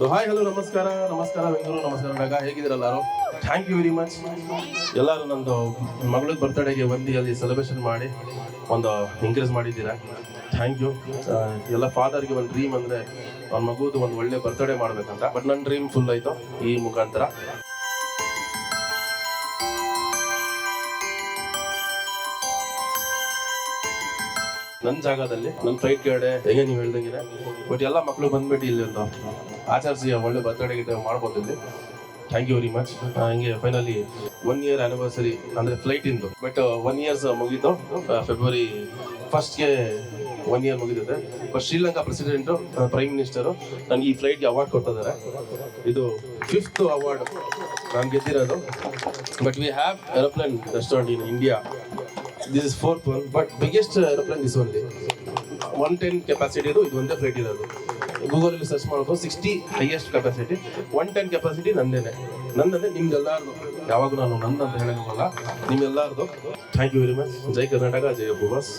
Hi hello ನಮಸ್ಕಾರ ಬೆಂಗಳೂರು, ನಮಸ್ಕಾರ ನಾಗ, ಹೇಗಿದ್ದೀರಲ್ಲಾರು? Thank you very much. ಎಲ್ಲರೂ ನಂದು ಮಗಳದ್ದು ಬರ್ತ್ಡೇಗೆ ಬಂದು ಅಲ್ಲಿ ಸೆಲೆಬ್ರೇಷನ್ ಮಾಡಿ ಒಂದು ಎಂಕರೇಜ್ ಮಾಡಿದ್ದೀರಾ. Thank you. ಎಲ್ಲ ಫಾದರ್ಗೆ ಒಂದು ಡ್ರೀಮ್ ಅಂದರೆ ಅವ್ನ ಮಗುದು ಒಂದು ಒಳ್ಳೆ ಬರ್ತ್ಡೇ ಮಾಡಬೇಕಂತ. ಬಟ್ ನನ್ನ ಡ್ರೀಮ್ ಫುಲ್ ಆಯಿತು ಈ ಮುಖಾಂತರ. ನನ್ನ ಜಾಗದಲ್ಲಿ ನನ್ನ ಫ್ಲೈಟ್ ಕಡೆ ಹೇಗೆ ನೀವು ಹೇಳ್ದಂಗಿದೆ. ಬಟ್ ಎಲ್ಲ ಮಕ್ಕಳು ಬಂದ್ಬಿಟ್ಟು ಇಲ್ಲಿ ಒಂದು ಆಚರಿಸಿ ಒಳ್ಳೆ ಬರ್ತ್ಡೇ ಗಿಡ ಮಾಡ್ಬೋದು ಇಲ್ಲಿ. Thank you very much. ಹಿಂಗೆ ಫೈನಲಿ 1 year ಆನಿವರ್ಸರಿ ಅಂದರೆ ಫ್ಲೈಟಿಂದು. ಬಟ್ 1 years ಮುಗೀತು. ಫೆಬ್ರವರಿ 1st 1 year ಮುಗಿದಿದೆ. But Sri Lanka president, prime minister ನನಗೆ ಈ ಫ್ಲೈಟ್ಗೆ ಅವಾರ್ಡ್ ಕೊಡ್ತಿದ್ದಾರೆ. ಇದು 5th ಅವಾರ್ಡ್ ನಾನು ಗೆದ್ದಿರೋದು. But we have aeroplane restaurant in India. This is 4th one, but biggest aeroplane this only. 110 capacity ಇದು ಒಂದೇ ಫ್ಲೈಟ್ ಇರೋದು. ಗೂಗಲಲ್ಲಿ ಸರ್ಚ್ ಮಾಡೋದು 60 ಹೈಯೆಸ್ಟ್ ಕೆಪಾಸಿಟಿ. 110 ಕೆಪಾಸಿಟಿ ನಂದೇನೆ ನಿಮ್ಗೆಲ್ಲಾರ್ದು. ಯಾವಾಗ ನಾನು ನಂದು ಅಂತ ಹೇಳೋಕ್ಕಲ್ಲ, ನಿಮ್ಗೆಲ್ಲಾರ್ದು. Thank you very much. ಜೈ ಕರ್ನಾಟಕ, ಜೈ ಬಾಸ್.